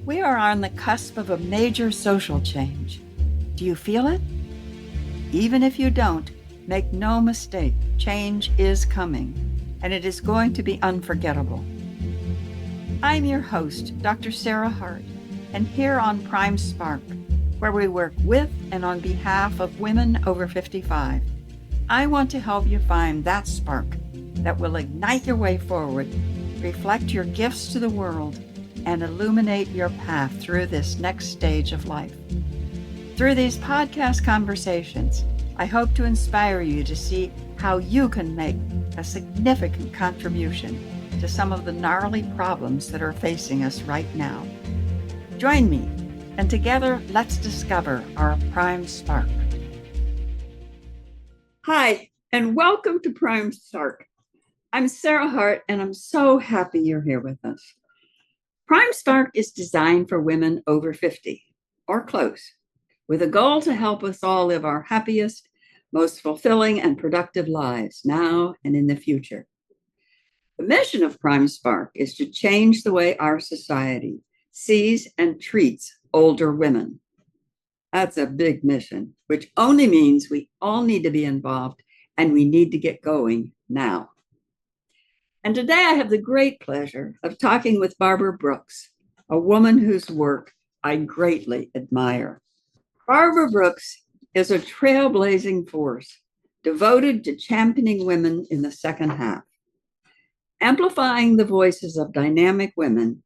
We are on the cusp of a major social change. Do you feel it? Even if you don't, make no mistake, change is coming, and it is going to be unforgettable. I'm your host, Dr. Sarah Hart, and here on Prime Spark, where we work with and on behalf of women over 55, I want to help you find that spark that will ignite your way forward, reflect your gifts to the world, and illuminate your path through this next stage of life. Through these podcast conversations, I hope to inspire you to see how you can make a significant contribution to some of the gnarly problems that are facing us right now. Join me, and together let's discover our Prime Spark. Hi, and welcome to Prime Spark. I'm Sarah Hart, and I'm so happy you're here with us. Prime Spark is designed for women over 50 or close, with a goal to help us all live our happiest, most fulfilling and productive lives now and in the future. The mission of Prime Spark is to change the way our society sees and treats older women. That's a big mission, which only means we all need to be involved and we need to get going now. And today I have the great pleasure of talking with Barbara Brooks, a woman whose work I greatly admire. Barbara Brooks is a trailblazing force devoted to championing women in the second half. Amplifying the voices of dynamic women,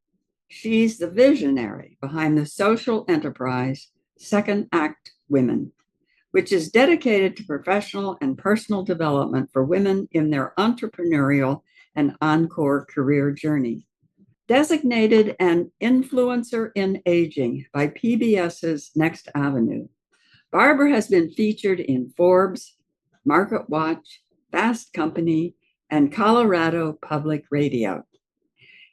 she's the visionary behind the social enterprise SecondAct Women, which is dedicated to professional and personal development for women in their entrepreneurial and encore career journey. Designated an influencer in aging by PBS's Next Avenue, Barbara has been featured in Forbes, MarketWatch, Fast Company, and Colorado Public Radio.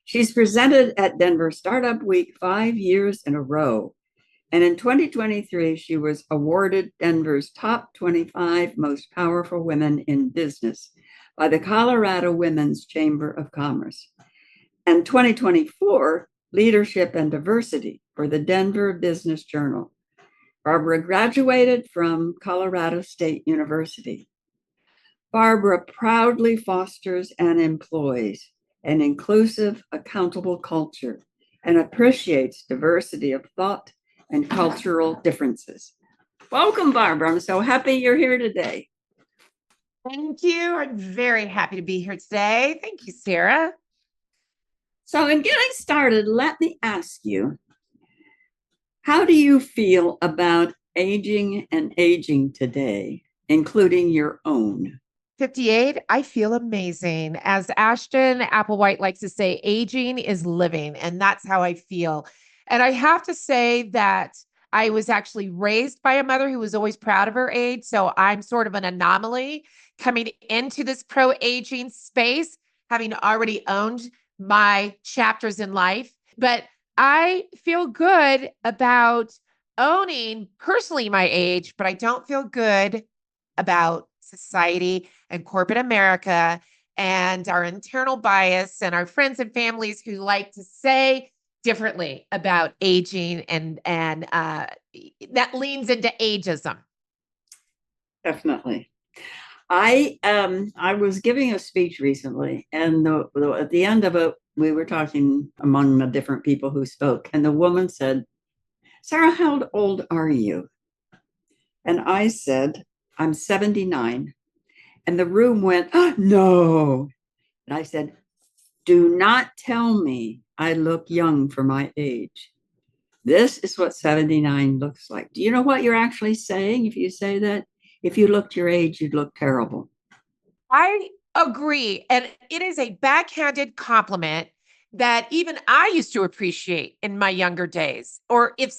She's presented at Denver Startup Week 5 years in a row, and in 2023, she was awarded Denver's top 25 most powerful women in business by the Colorado Women's Chamber of Commerce, and 2024 Leadership and Diversity for the Denver Business Journal. Barbara graduated from Colorado State University. Barbara proudly fosters and employs an inclusive, accountable culture and appreciates diversity of thought and cultural differences. Welcome, Barbara. I'm so happy you're here today. Thank you. I'm very happy to be here today. Thank you, Sarah. So in getting started, let me ask you, how do you feel about aging and aging today, including your own? 58, I feel amazing. As Ashton Applewhite likes to say, aging is living, and that's how I feel. And I have to say that I was actually raised by a mother who was always proud of her age. So I'm sort of an anomaly coming into this pro-aging space, having already owned my chapters in life. But I feel good about owning personally my age, but I don't feel good about society and corporate America and our internal bias and our friends and families who like to say differently about aging, and that leans into ageism. Definitely. I was giving a speech recently, and at the end of it, we were talking among the different people who spoke, and the woman said, "Sarah, how old are you?" And I said, "I'm 79." And the room went, "Oh, no." And I said, "Do not tell me I look young for my age. This is what 79 looks like." Do you know what you're actually saying if you say that? If you looked your age, you'd look terrible. I agree. And it is a backhanded compliment that even I used to appreciate in my younger days. Or if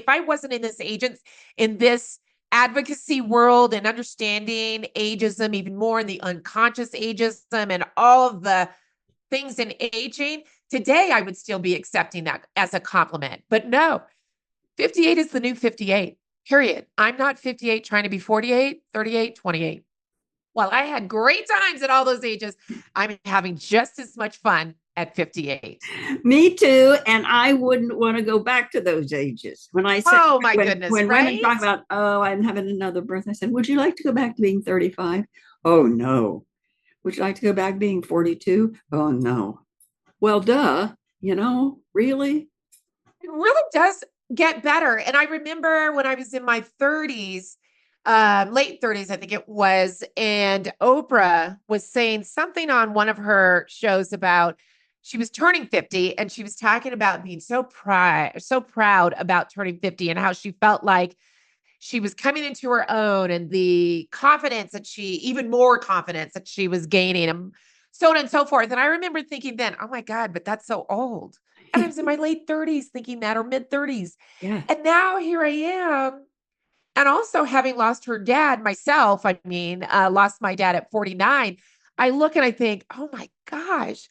I wasn't in this advocacy world and understanding ageism, even more in the unconscious ageism and all of the things in aging, today I would still be accepting that as a compliment. But no, 58 is the new 58, period. I'm not 58 trying to be 48, 38, 28. While I had great times at all those ages, I'm having just as much fun at 58. Me too. And I wouldn't want to go back to those ages. When I said, Oh my goodness, when women right? talk about, oh, I'm having another birth, I said, would you like to go back to being 35? Oh, no. Would you like to go back being 42? Oh, no. Well, duh, really? It really does get better. And I remember when I was in my 30s, late 30s, I think it was, and Oprah was saying something on one of her shows about she was turning 50 and she was talking about being so proud about turning 50 and how she felt like she was coming into her own and the confidence that even more confidence that she was gaining and so on and so forth. And I remember thinking then, oh my God, but that's so old. And I was in my late 30s thinking that, or mid 30s. Yeah. And now here I am. And also having lost her dad myself, lost my dad at 49. I look and I think, oh my gosh.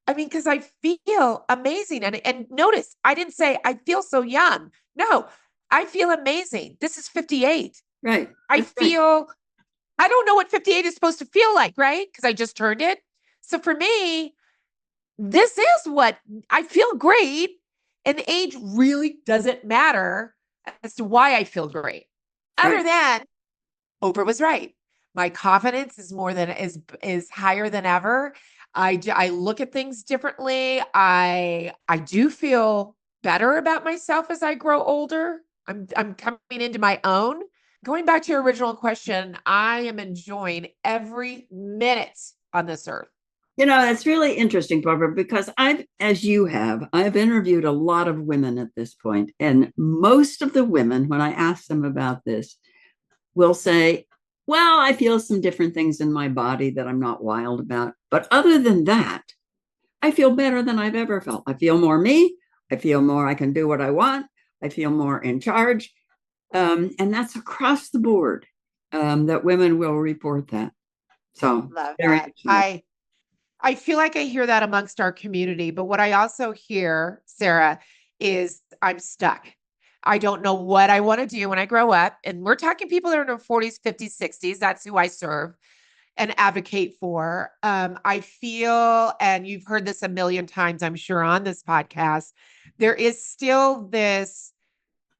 I mean, because I feel amazing. And notice, I didn't say I feel so young. No, I feel amazing. This is 58. Right. I That's right. feel, I don't know what 58 is supposed to feel like, right? Because I just turned it. So for me, this is what I feel great. And age really doesn't matter as to why I feel great. Other Right. than Oprah was right. My confidence is higher than ever. I look at things differently. I do feel better about myself as I grow older. I'm coming into my own. Going back to your original question, I am enjoying every minute on this earth. It's really interesting, Barbara, because I've interviewed a lot of women at this point, and most of the women, when I ask them about this, will say, well, I feel some different things in my body that I'm not wild about. But other than that, I feel better than I've ever felt. I feel more me. I feel more I can do what I want. I feel more in charge. And that's across the board that women will report that. So Love very that. interesting. I feel like I hear that amongst our community, but what I also hear, Sarah, is I'm stuck. I don't know what I want to do when I grow up. And we're talking people that are in their 40s, 50s, 60s. That's who I serve and advocate for. I feel, and you've heard this a million times, I'm sure, on this podcast, there is still this.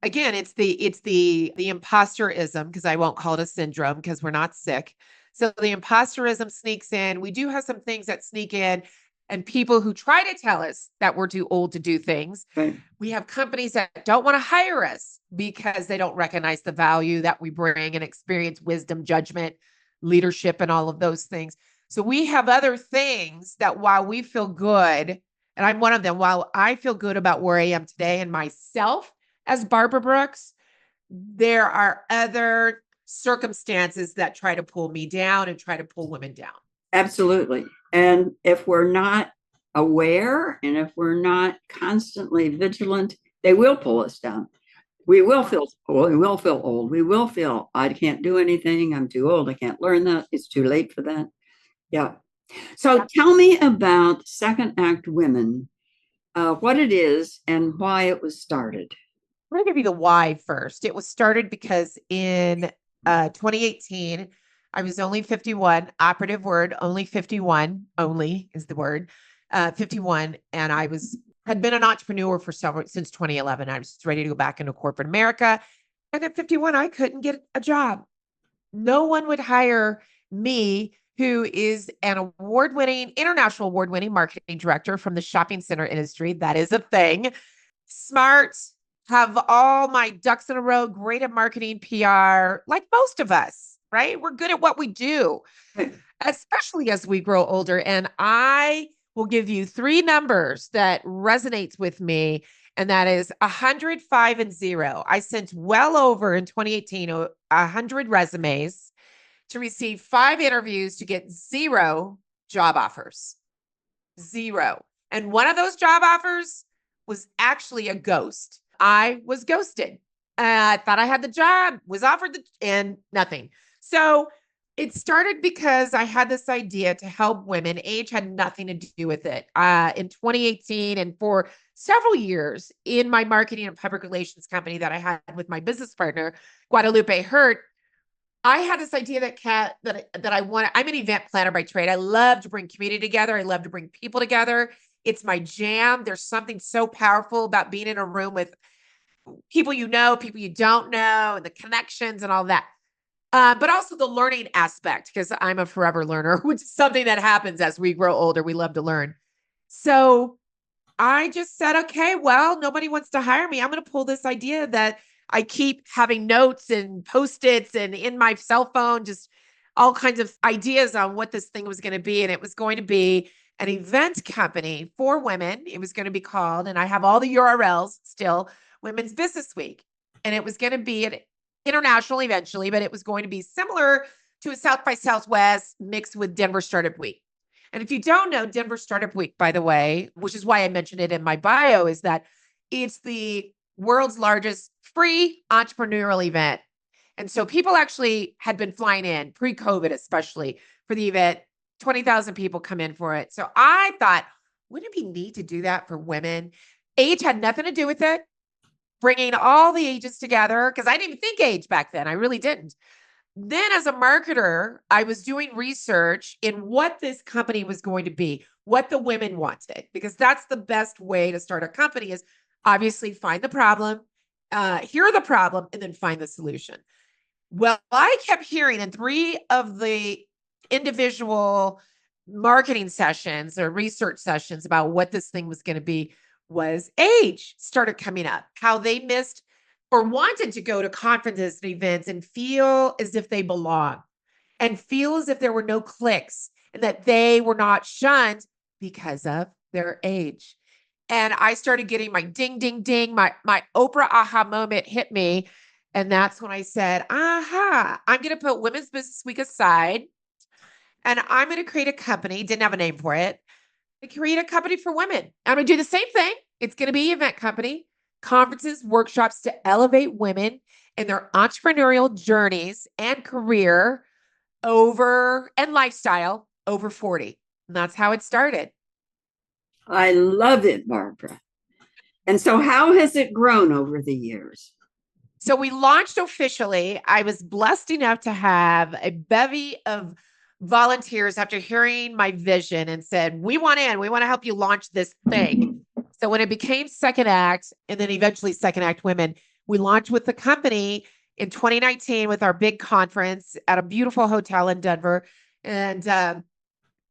Again, it's the imposterism, because I won't call it a syndrome because we're not sick. So the imposterism sneaks in. We do have some things that sneak in, and people who try to tell us that we're too old to do things. Right. We have companies that don't want to hire us because they don't recognize the value that we bring and experience, wisdom, judgment, leadership, and all of those things. So we have other things that while we feel good, and I'm one of them, while I feel good about where I am today and myself as Barbara Brooks, there are other circumstances that try to pull me down and try to pull women down. Absolutely. And if we're not aware and if we're not constantly vigilant, they will pull us down. We will feel old. We will feel old. We will feel I can't do anything. I'm too old. I can't learn that. It's too late for that. Yeah. So tell me about Second Act Women, what it is and why it was started. I'm going to give you the why first. It was started because in 2018, I was only 51, operative word, only 51, only is the word, 51. And had been an entrepreneur since 2011. I was ready to go back into corporate America. And at 51, I couldn't get a job. No one would hire me, who is an international award-winning marketing director from the shopping center industry. That is a thing. Smart, have all my ducks in a row, great at marketing, PR, like most of us, right? We're good at what we do, especially as we grow older. And I will give you three numbers that resonates with me, and that is 100, 5, and 0. I sent well over in 2018, 100 resumes to receive 5 interviews to get 0 job offers. 0. And one of those job offers was actually a ghost. I was ghosted. I thought I had the job, was offered and nothing. So it started because I had this idea to help women. Age had nothing to do with it. In 2018 and for several years in my marketing and public relations company that I had with my business partner, Guadalupe Hurt, I had this idea that I wanted. I'm an event planner by trade. I love to bring community together. I love to bring people together It's my jam. There's something so powerful about being in a room with people you know, people you don't know, and the connections and all that. But also the learning aspect, because I'm a forever learner, which is something that happens as we grow older. We love to learn. So I just said, okay, well, nobody wants to hire me. I'm going to pull this idea that I keep having notes and post-its and in my cell phone, just all kinds of ideas on what this thing was going to be. And it was going to be an event company for women. It was going to be called, and I have all the URLs still, Women's Business Week. And it was going to be an international eventually, but it was going to be similar to a South by Southwest mixed with Denver Startup Week. And if you don't know, Denver Startup Week, by the way, which is why I mentioned it in my bio, is that it's the world's largest free entrepreneurial event. And so people actually had been flying in pre-COVID, especially for the event. 20,000 people come in for it. So I thought, wouldn't it be neat to do that for women? Age had nothing to do with it. Bringing all the ages together, because I didn't even think age back then. I really didn't. Then as a marketer, I was doing research in what this company was going to be, what the women wanted, because that's the best way to start a company is obviously find the problem, hear the problem, and then find the solution. Well, I kept hearing in 3 of the individual marketing sessions or research sessions about what this thing was going to be was age started coming up, how they missed or wanted to go to conferences and events and feel as if they belong and feel as if there were no clicks and that they were not shunned because of their age. And I started getting my ding, ding, ding, my Oprah aha moment hit me. And that's when I said, aha, I'm going to put Women's Business Week aside and I'm going to create a company. Didn't have a name for it. To create a company for women. I'm going to do the same thing. It's going to be an event company, conferences, workshops to elevate women in their entrepreneurial journeys and career over and lifestyle over 40. And that's how it started. I love it, Barbara. And so, how has it grown over the years? So we launched officially. I was blessed enough to have a bevy of volunteers after hearing my vision and said, we want in, we want to help you launch this thing. So when it became SecondAct and then eventually SecondAct Women, we launched with the company in 2019 with our big conference at a beautiful hotel in Denver. And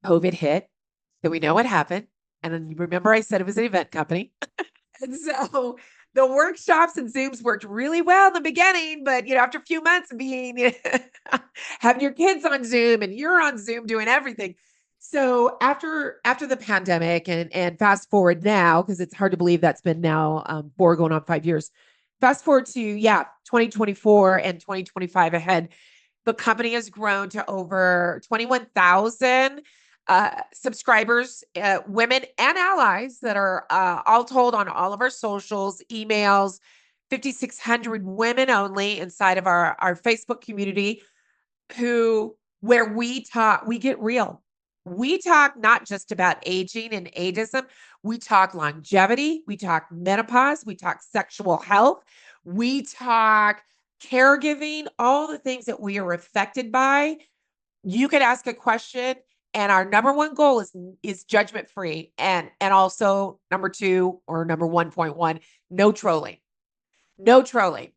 COVID hit. So we know what happened. And then remember I said it was an event company. And so the workshops and Zooms worked really well in the beginning, but after a few months of being having your kids on Zoom and you're on Zoom doing everything. So after the pandemic and fast forward now, because it's hard to believe that's been now 4 going on 5 years. Fast forward to 2024 and 2025 ahead. The company has grown to over 21,000 subscribers, women and allies that are all told on all of our socials, emails, 5,600 women only inside of our Facebook community where we get real. We talk not just about aging and ageism. We talk longevity. We talk menopause. We talk sexual health. We talk caregiving, all the things that we are affected by. You could ask a question. And our number one goal is judgment free. And also number 2 or number 1.1, no trolling. No trolling.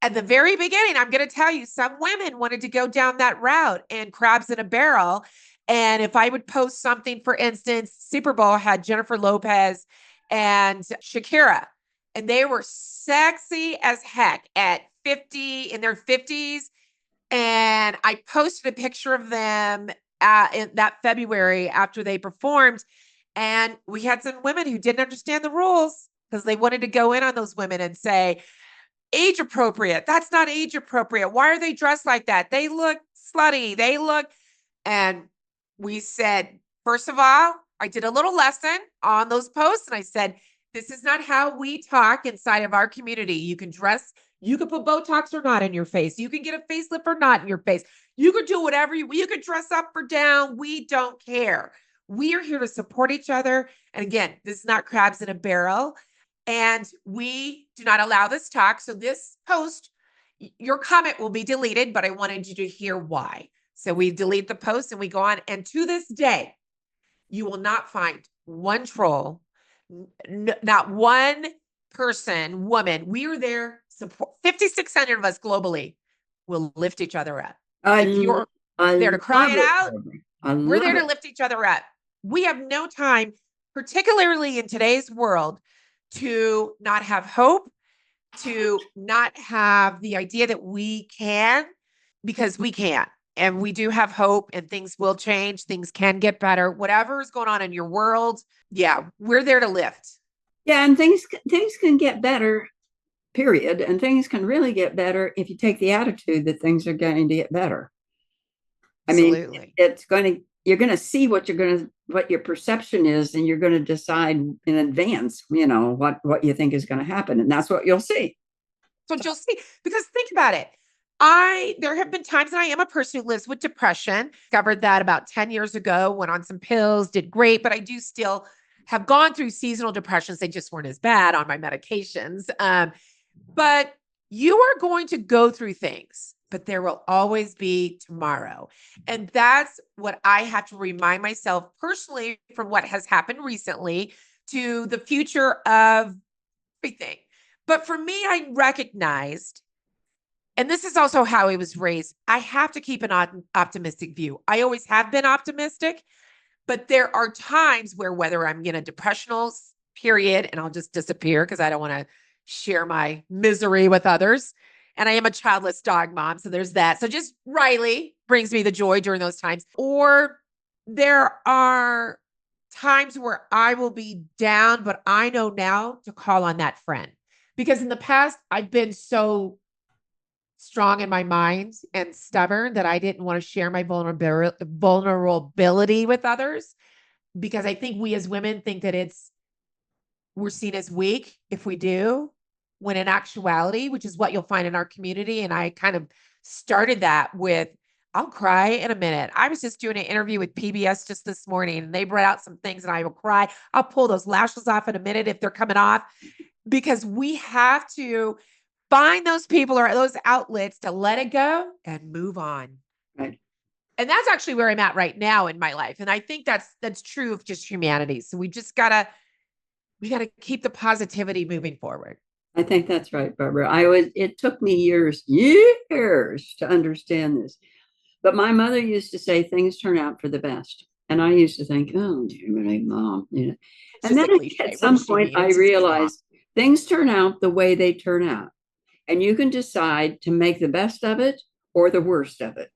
At the very beginning, I'm going to tell you, some women wanted to go down that route and crabs in a barrel. And if I would post something, for instance, Super Bowl had Jennifer Lopez and Shakira, and they were sexy as heck at 50, in their 50s. And I posted a picture of them in that February after they performed. And we had some women who didn't understand the rules because they wanted to go in on those women and say, age appropriate. That's not age appropriate. Why are they dressed like that? They look slutty. And we said, first of all, I did a little lesson on those posts. And I said, this is not how we talk inside of our community. You can dress, you can put Botox or not in your face. You can get a facelift or not in your face. You could do whatever you could dress up or down. We don't care. We are here to support each other. And again, this is not crabs in a barrel. And we do not allow this talk. So this post, your comment will be deleted, but I wanted you to hear why. So we delete the post and we go on. And to this day, you will not find one troll, not one person, woman. We are there. Support 5,600 of us globally will lift each other up. If I you're I there to cry love it it, out, Barbara. I we're love there to it. lift each other up. We have no time, particularly in today's world, to not have hope, to not have the idea that we can, because we can. And we do have hope, and things will change. Things can get better. Whatever is going on in your world, yeah, we're there to lift. Yeah, and things can get better, period. And things can really get better if you take the attitude that things are going to get better. I mean, Absolutely. it's going to you're going to see what your perception is, and you're going to decide in advance, what you think is going to happen, and that's what you'll see. So you'll see, because think about it. There have been times, and I am a person who lives with depression. Discovered that about 10 years ago, went on some pills, did great, but I do still have gone through seasonal depressions. They just weren't as bad on my medications. But you are going to go through things, but there will always be tomorrow. And that's what I have to remind myself personally from what has happened recently to the future of everything. But for me, I recognized, and this is also how I was raised, I have to keep an optimistic view. I always have been optimistic, but there are times where whether I'm in a depressional period and I'll just disappear because I don't want to share my misery with others. And I am a childless dog mom. So there's that. So just Riley brings me the joy during those times. Or there are times where I will be down, but I know now to call on that friend. Because in the past, I've been so strong in my mind and stubborn that I didn't want to share my vulnerability with others, because I think we as women think that we're seen as weak if we do, when in actuality, which is what you'll find in our community. And I kind of started that with, I'll cry in a minute. I was just doing an interview with PBS just this morning, and they brought out some things, and I will cry. I'll pull those lashes off in a minute if they're coming off, because we have to find those people or those outlets to let it go and move on. Right. And that's actually where I'm at right now in my life. And I think that's true of just humanity. So we gotta keep the positivity moving forward. I think that's right, Barbara. It took me years to understand this. But my mother used to say things turn out for the best. And I used to think, oh, dear me, mom, It's And just then a cliche. at What does some she point, mean? I It's just a mom. realized things turn out the way they turn out. And you can decide to make the best of it or the worst of it.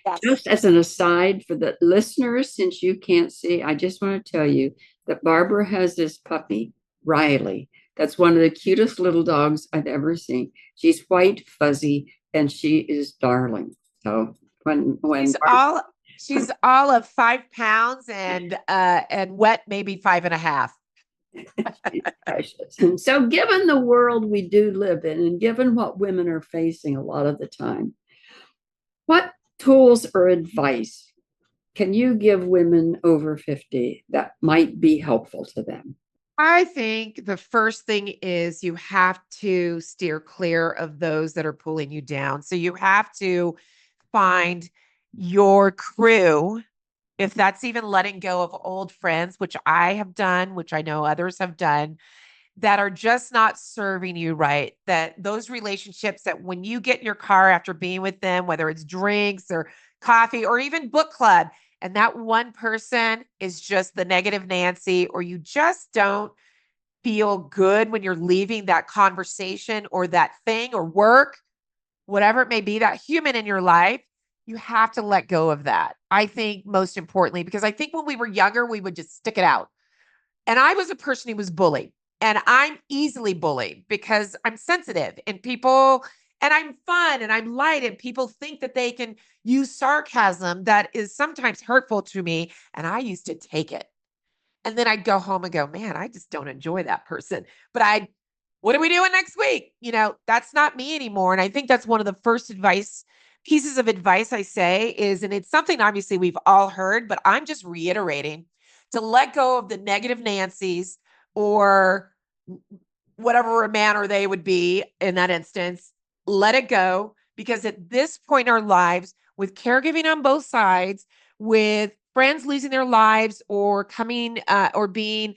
Yes. Just as an aside for the listeners, since you can't see, I just want to tell you that Barbara has this puppy, Riley. That's one of the cutest little dogs I've ever seen. She's white, fuzzy, and she is darling. So when She's all she's all of 5 pounds and wet maybe 5.5. she's precious. And so given the world we do live in, and given what women are facing a lot of the time, what tools or advice can you give women over 50 that might be helpful to them? I think the first thing is you have to steer clear of those that are pulling you down. So you have to find your crew, if that's even letting go of old friends, which I have done, which I know others have done, that are just not serving you right. That those relationships that when you get in your car after being with them, whether it's drinks or coffee or even book club, and that one person is just the negative Nancy, or you just don't feel good when you're leaving that conversation or that thing or work, whatever it may be, that human in your life, you have to let go of that. I think most importantly, because I think when we were younger, we would just stick it out. And I was a person who was bullied, and I'm easily bullied because I'm sensitive and I'm fun and I'm light, and people think that they can use sarcasm that is sometimes hurtful to me. And I used to take it. And then I'd go home and go, man, I just don't enjoy that person. But what are we doing next week? That's not me anymore. And I think that's one of the first pieces of advice I say is, and it's something obviously we've all heard, but I'm just reiterating, to let go of the negative Nancy's or whatever manner they would be in that instance. Let it go, because at this point in our lives, with caregiving on both sides, with friends losing their lives or coming or being,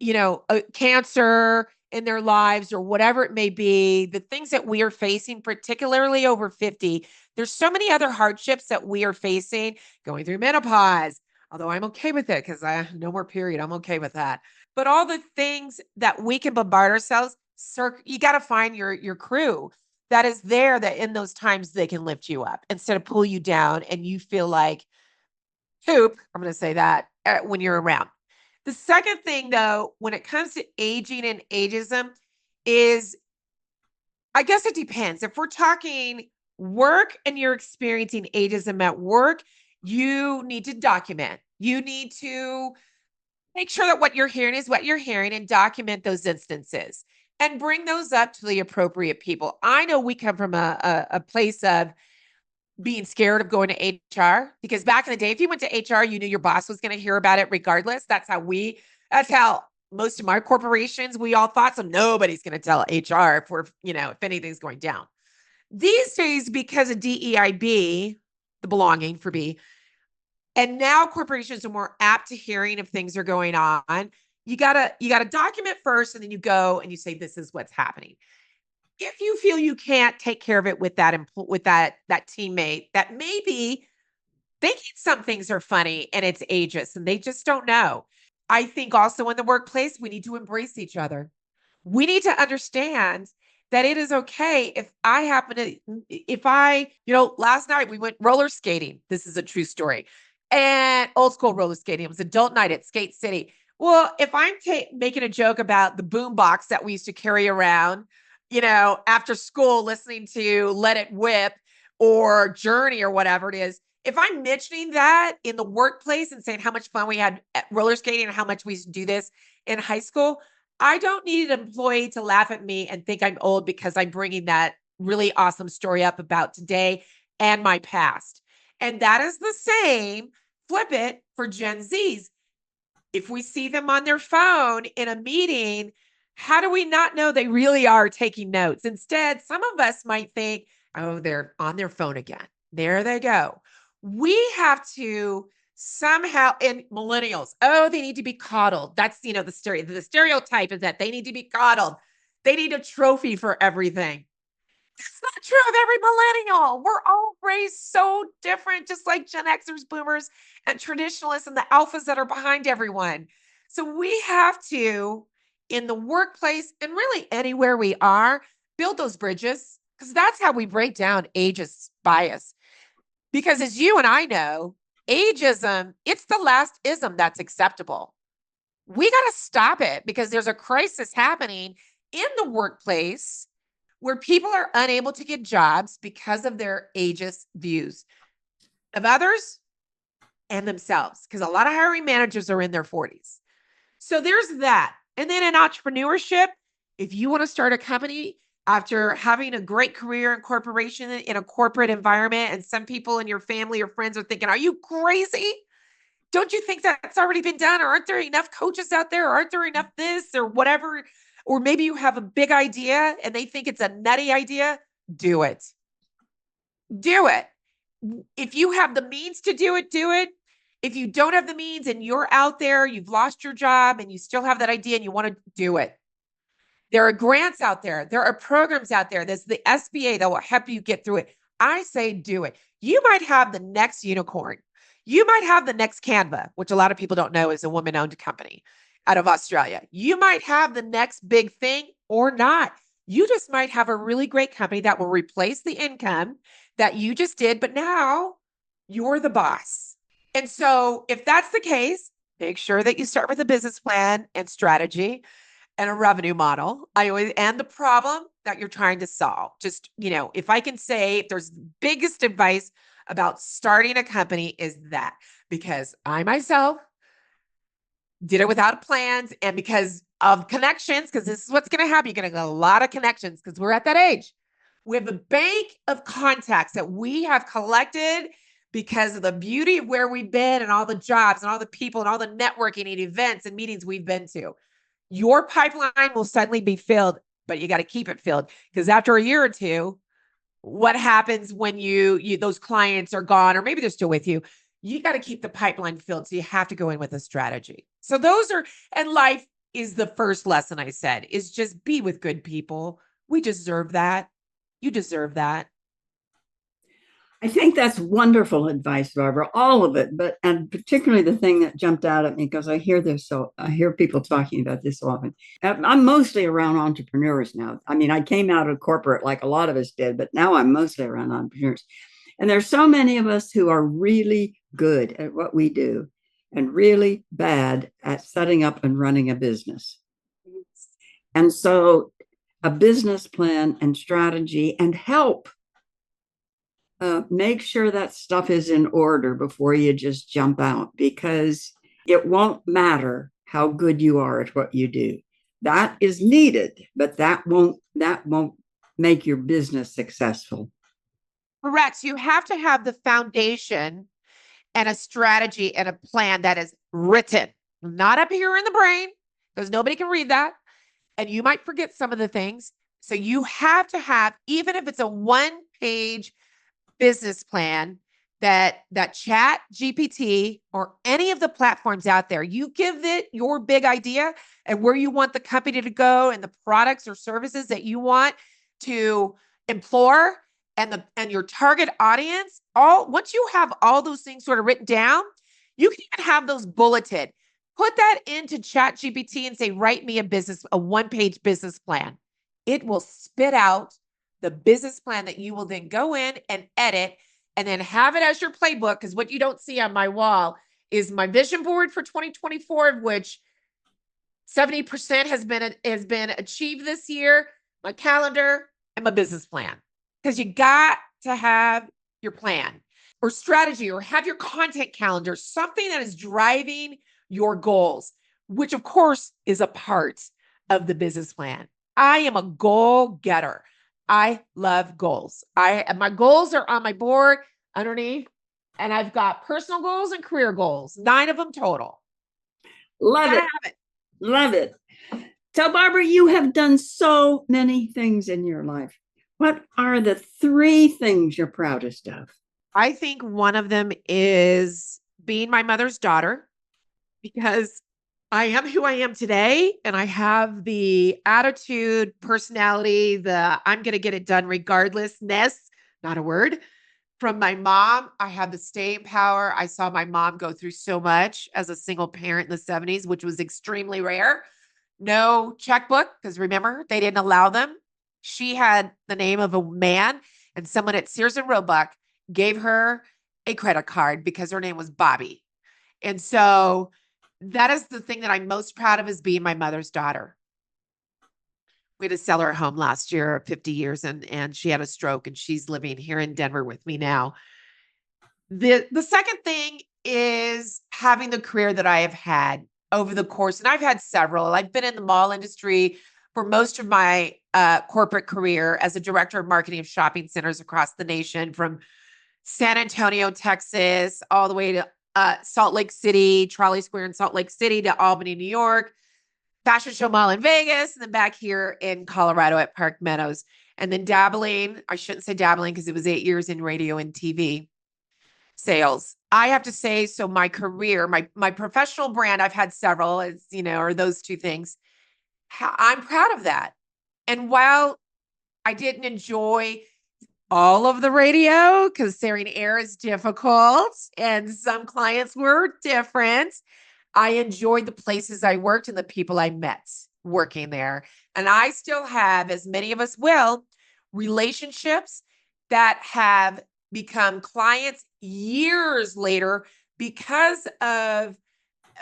a cancer in their lives or whatever it may be, the things that we are facing, particularly over 50, there's so many other hardships that we are facing, going through menopause, although I'm okay with it because I no more period. I'm okay with that. But all the things that we can bombard ourselves, sir, you got to find your crew that is there, that in those times they can lift you up instead of pull you down and you feel like poop. I'm going to say that when you're around. The second thing, though, when it comes to aging and ageism, is I guess it depends. If we're talking work and you're experiencing ageism at work, you need to document. You need to make sure that what you're hearing is what you're hearing and document those instances and bring those up to the appropriate people. I know we come from a place of being scared of going to HR, because back in the day, if you went to HR, you knew your boss was going to hear about it regardless. That's how most of my corporations, we all thought, so nobody's going to tell HR if anything's going down. These days, because of DEIB, the belonging for B, and now corporations are more apt to hearing if things are going on. You gotta document first, and then you go and you say, this is what's happening. If you feel you can't take care of it with that teammate, that maybe thinking some things are funny and it's ageist and they just don't know. I think also in the workplace, we need to embrace each other. We need to understand that it is okay last night we went roller skating. This is a true story. And old school roller skating. It was adult night at Skate City. Well, if I'm making a joke about the boom box that we used to carry around, after school, listening to Let It Whip or Journey or whatever it is, if I'm mentioning that in the workplace and saying how much fun we had at roller skating and how much we used to do this in high school, I don't need an employee to laugh at me and think I'm old because I'm bringing that really awesome story up about today and my past. And that is the same, flip it, for Gen Zs. If we see them on their phone in a meeting, how do we not know they really are taking notes? Instead, some of us might think, oh, they're on their phone again. There they go. We have to somehow, and millennials, oh, they need to be coddled. That's, the stereotype is that they need to be coddled. They need a trophy for everything. That's not true of every millennial. We're all raised so different, just like Gen Xers, boomers, and traditionalists and the alphas that are behind everyone. So we have to, in the workplace and really anywhere we are, build those bridges, because that's how we break down ageist bias. Because as you and I know, ageism, it's the last ism that's acceptable. We got to stop it because there's a crisis happening in the workplace where people are unable to get jobs because of their ageist views of others and themselves, because a lot of hiring managers are in their 40s. So there's that. And then in entrepreneurship, if you want to start a company after having a great career in corporation in a corporate environment, and some people in your family or friends are thinking, are you crazy? Don't you think that's already been done? Or aren't there enough coaches out there? Or aren't there enough this or whatever? Or maybe you have a big idea and they think it's a nutty idea. Do it. Do it. If you have the means to do it, do it. If you don't have the means and you're out there, you've lost your job and you still have that idea and you want to do it. There are grants out there. There are programs out there. There's the SBA that will help you get through it. I say do it. You might have the next unicorn. You might have the next Canva, which a lot of people don't know is a woman-owned company out of Australia. You might have the next big thing or not. You just might have a really great company that will replace the income that you just did, but now you're the boss. And so if that's the case, make sure that you start with a business plan and strategy and a revenue model. And the problem that you're trying to solve. Just, if I can say, if there's biggest advice about starting a company is that, because I myself did it without plans and because of connections, because this is what's going to happen. You're going to get a lot of connections because we're at that age. We have a bank of contacts that we have collected because of the beauty of where we've been and all the jobs and all the people and all the networking and events and meetings we've been to. Your pipeline will suddenly be filled, but you got to keep it filled, because after a year or two, what happens when you those clients are gone, or maybe they're still with you? you got to keep the pipeline filled. So you have to go in with a strategy. So those are, and life is the first lesson I said, is just be with good people. We deserve that. You deserve that. I think that's wonderful advice, Barbara, all of it, but and particularly the thing that jumped out at me because I hear people talking about this so often. I'm mostly around entrepreneurs now. I mean, I came out of corporate like a lot of us did, but now I'm mostly around entrepreneurs. And there's so many of us who are really good at what we do and really bad at setting up and running a business. And so a business plan and strategy and help make sure that stuff is in order before you just jump out, because it won't matter how good you are at what you do. That is needed, but that won't make your business successful. Correct. You have to have the foundation and a strategy and a plan that is written, not up here in the brain, because nobody can read that. And you might forget some of the things. So you have to have, even if it's a one-page business plan, that Chat GPT or any of the platforms out there, you give it your big idea and where you want the company to go and the products or services that you want to implore and your target audience. All once you have all those things sort of written down, you can even have those bulleted. Put that into Chat GPT and say, write me a one-page business plan. It will spit out the business plan that you will then go in and edit and then have it as your playbook. Because what you don't see on my wall is my vision board for 2024, of which 70% has been achieved this year, my calendar, and my business plan. Because you got to have your plan or strategy, or have your content calendar, something that is driving your goals, which of course is a part of the business plan. I am a goal getter. I love goals. My goals are on my board underneath, and I've got personal goals and career goals, 9 of them total. Love it. Love it. So, Barbara, you have done so many things in your life. What are the 3 things you're proudest of? I think one of them is being my mother's daughter, because I am who I am today, and I have the attitude, personality, the I'm going to get it done regardlessness, not a word, from my mom. I have the staying power. I saw my mom go through so much as a single parent in the 70s, which was extremely rare. No checkbook, because remember, they didn't allow them. She had the name of a man, and someone at Sears and Roebuck gave her a credit card because her name was Bobby. And so that is the thing that I'm most proud of, is being my mother's daughter. We had to sell her home last year, 50 years, and she had a stroke, and she's living here in Denver with me now. The second thing is having the career that I have had over the course, and I've had several. I've been in the mall industry for most of my corporate career as a director of marketing of shopping centers across the nation, from San Antonio, Texas, all the way to Salt Lake City, Trolley Square in Salt Lake City, to Albany, New York, Fashion Show Mall in Vegas, and then back here in Colorado at Park Meadows. And then dabbling, I shouldn't say dabbling because it was 8 years in radio and TV sales. I have to say, so my career, my professional brand, I've had several, as you know, are those 2 things. I'm proud of that. And while I didn't enjoy all of the radio, because sharing air is difficult and some clients were different, I enjoyed the places I worked and the people I met working there. And I still have, as many of us will, relationships that have become clients years later because of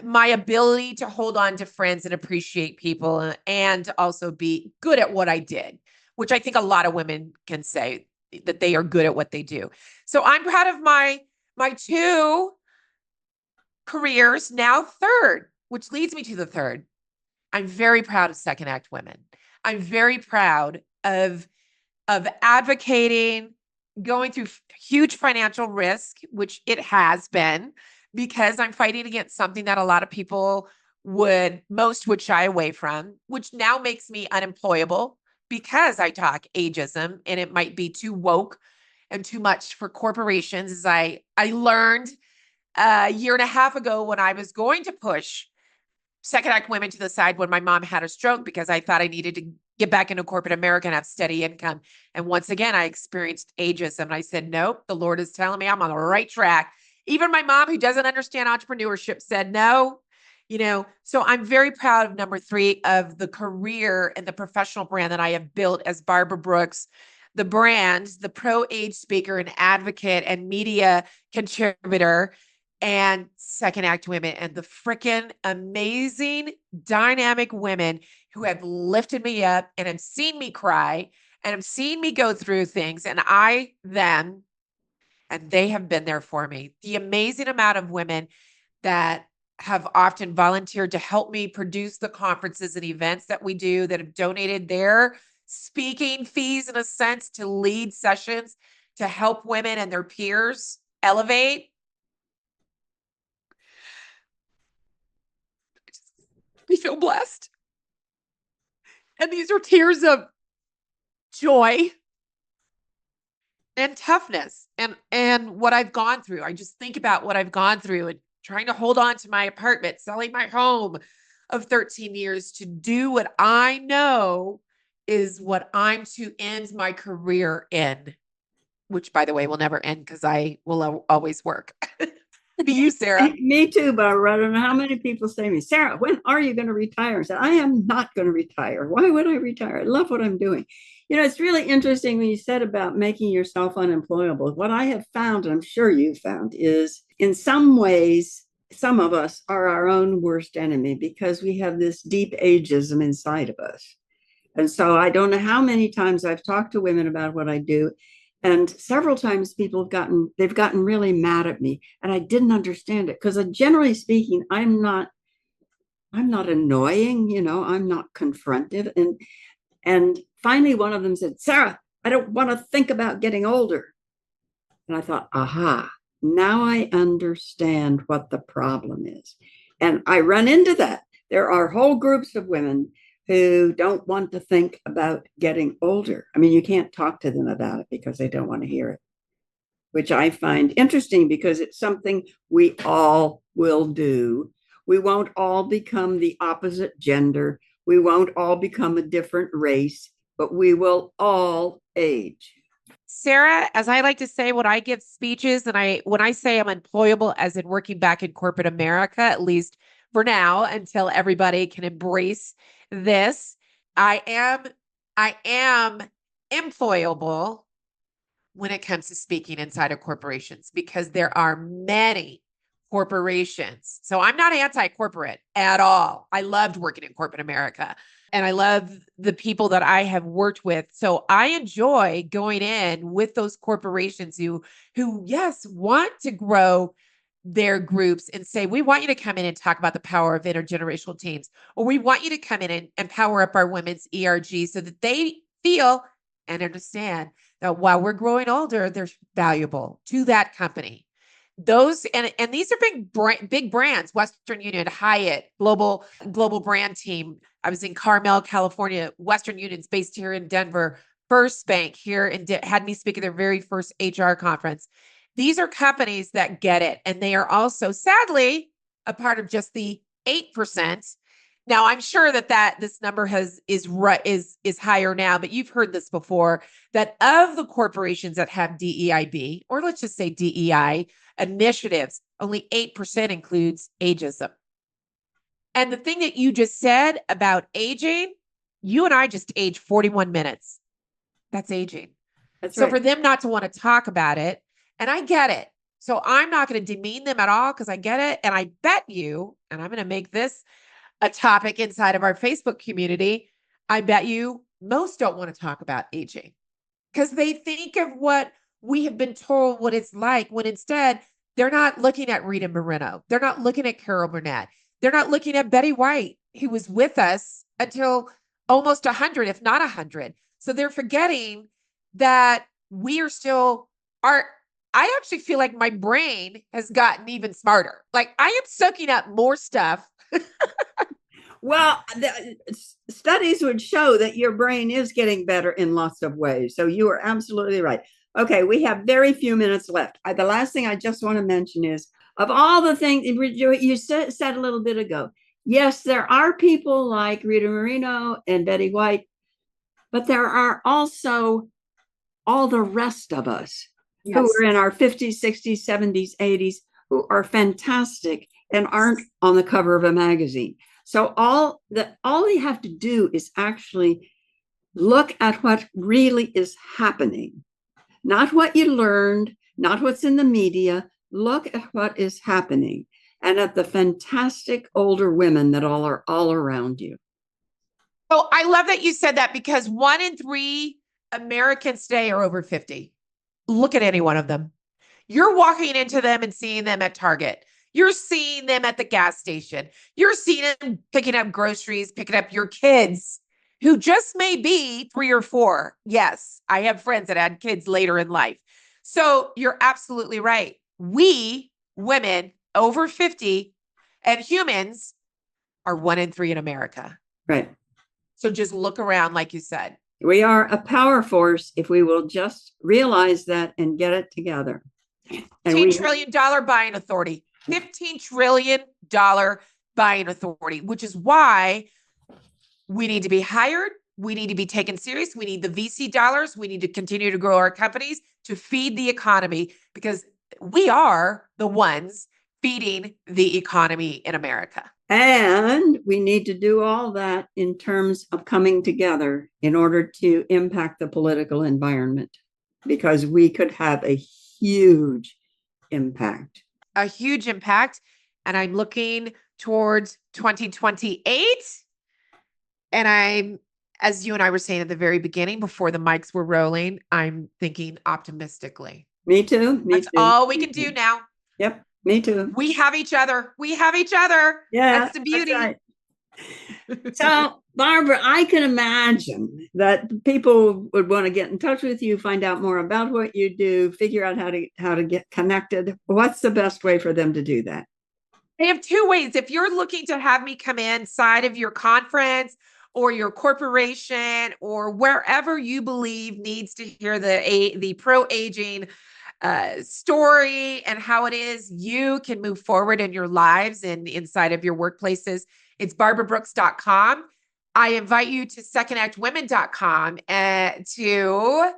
my ability to hold on to friends and appreciate people, and to also be good at what I did, which I think a lot of women can say that they are good at what they do. So I'm proud of my 2 careers, now 3rd, which leads me to the 3rd. I'm very proud of SecondAct Women. I'm very proud of advocating, going through huge financial risk, which it has been, because I'm fighting against something that a lot of people would shy away from, which now makes me unemployable, because I talk ageism and it might be too woke and too much for corporations. As I learned a year and a half ago when I was going to push second act women to the side when my mom had a stroke because I thought I needed to get back into corporate America and have steady income. And once again, I experienced ageism. And I said, nope, the Lord is telling me I'm on the right track. Even my mom, who doesn't understand entrepreneurship, said no. So I'm very proud of number 3 of the career and the professional brand that I have built as Barbara Brooks, the brand, the pro age speaker and advocate and media contributor, and second act women, and the freaking amazing dynamic women who have lifted me up and have seen me cry and have seen me go through things, and they have been there for me. The amazing amount of women that have often volunteered to help me produce the conferences and events that we do, that have donated their speaking fees, in a sense, to lead sessions to help women and their peers elevate. We feel blessed. And these are tears of joy and toughness and what I've gone through. I just think about what I've gone through and trying to hold on to my apartment, selling my home of 13 years to do what I know is what I'm to end my career in, which, by the way, will never end because I will always work. Be you, Sarah. Me too, Barbara. I don't know how many people say to me, Sarah, when are you going to retire? I said, I am not going to retire. Why would I retire? I love what I'm doing. It's really interesting when you said about making yourself unemployable. What I have found, and I'm sure you found, is in some ways, some of us are our own worst enemy because we have this deep ageism inside of us. And so I don't know how many times I've talked to women about what I do. And several times people they've gotten really mad at me, and I didn't understand it because generally speaking, I'm not annoying, I'm not confrontive. And finally one of them said, Sarah, I don't want to think about getting older. And I thought, aha, now I understand what the problem is. And I run into that. There are whole groups of women who don't want to think about getting older. I mean, you can't talk to them about it because they don't want to hear it, which I find interesting because it's something we all will do. We won't all become the opposite gender. We won't all become a different race, but we will all age. Sarah, as I like to say when I give speeches, and when I say I'm employable as in working back in corporate America, at least for now, until everybody can embrace this, I am employable when it comes to speaking inside of corporations, because there are many corporations. So I'm not anti-corporate at all. I loved working in corporate America, and I love the people that I have worked with. So I enjoy going in with those corporations who yes, want to grow their groups and say, we want you to come in and talk about the power of intergenerational teams, or we want you to come in and power up our women's ERG so that they feel and understand that while we're growing older, they're valuable to that company. Those and these are big brands: Western Union, Hyatt, global brand team. I was in Carmel, California. Western Union's based here in Denver. First Bank here and had me speak at their very first HR conference. These are companies that get it, and they are also, sadly, a part of just the 8%. Now, I'm sure that this number is higher now, but you've heard this before, that of the corporations that have DEIB, or let's just say DEI initiatives, only 8% includes ageism. And the thing that you just said about aging, you and I just aged 41 minutes. That's aging. That's so right. For them not to want to talk about it, and I get it. So I'm not going to demean them at all because I get it. And I bet you, and I'm going to make this a topic inside of our Facebook community, I bet you most don't want to talk about aging because they think of what we have been told what it's like, when instead they're not looking at Rita Moreno. They're not looking at Carol Burnett. They're not looking at Betty White, who was with us until almost 100, if not 100. So they're forgetting that we are still I actually feel like my brain has gotten even smarter. Like I am soaking up more stuff. Well, the studies would show that your brain is getting better in lots of ways. So you are absolutely right. Okay, we have very few minutes left. The last thing I just want to mention is of all the things you said a little bit ago, yes, there are people like Rita Moreno and Betty White, but there are also all the rest of us who are in our 50s, 60s, 70s, 80s, who are fantastic and aren't on the cover of a magazine. So all they have to do is actually look at what really is happening, not what you learned, not what's in the media. Look at what is happening and at the fantastic older women that are all around you. So I love that you said that, because 1 in 3 Americans today are over 50. Look at any one of them. You're walking into them and seeing them at Target. You're seeing them at the gas station. You're seeing them picking up groceries, picking up your kids who just may be 3 or 4. Yes, I have friends that had kids later in life. So you're absolutely right. We, women over 50 and humans, are 1 in 3 in America. Right. So just look around, like you said. We are a power force if we will just realize that and get it together. $15 trillion buying authority. $15 trillion buying authority, which is why we need to be hired. We need to be taken serious. We need the VC dollars. We need to continue to grow our companies to feed the economy, because we are the ones feeding the economy in America. And we need to do all that in terms of coming together in order to impact the political environment, because we could have a huge impact. A huge impact. And I'm looking towards 2028. And I'm, as you and I were saying at the very beginning, before the mics were rolling, I'm thinking optimistically. Me too. That's all we can do now. Yep. Me too. We have each other. We have each other. Yeah. That's the beauty. That's right. So, Barbara, I can imagine that people would want to get in touch with you, find out more about what you do, figure out how to get connected. What's the best way for them to do that? They have 2 ways. If you're looking to have me come inside of your conference or your corporation or wherever you believe needs to hear the pro-aging story and how it is you can move forward in your lives and inside of your workplaces, it's barbarabrooks.com. I invite you to secondactwomen.com to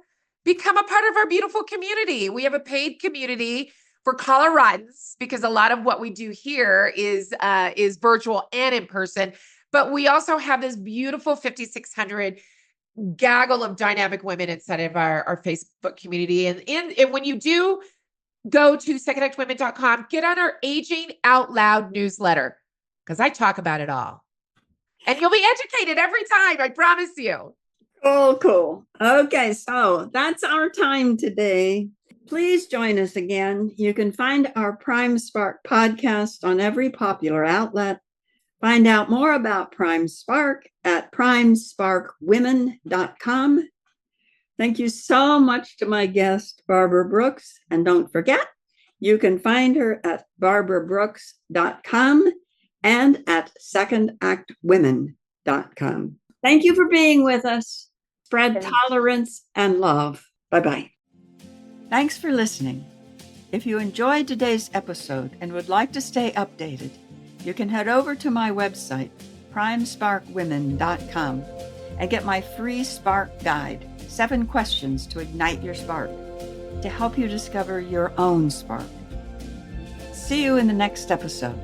become a part of our beautiful community. We have a paid community for Coloradans, because a lot of what we do here is virtual and in person. But we also have this beautiful 5,600 gaggle of dynamic women inside of our Facebook community. And when you do go to secondactwomen.com, get on our Aging Out Loud newsletter, because I talk about it all. And you'll be educated every time, I promise you. Cool. Okay, so that's our time today. Please join us again. You can find our Prime Spark podcast on every popular outlet. Find out more about Prime Spark at primesparkwomen.com. Thank you so much to my guest, Barbara Brooks. And don't forget, you can find her at barbarabrooks.com and at secondactwomen.com. Thank you for being with us. Spread tolerance and love. Bye-bye. Thanks for listening. If you enjoyed today's episode and would like to stay updated, you can head over to my website, primesparkwomen.com, and get my free Spark Guide, 7 questions to ignite your spark, to help you discover your own spark. See you in the next episode.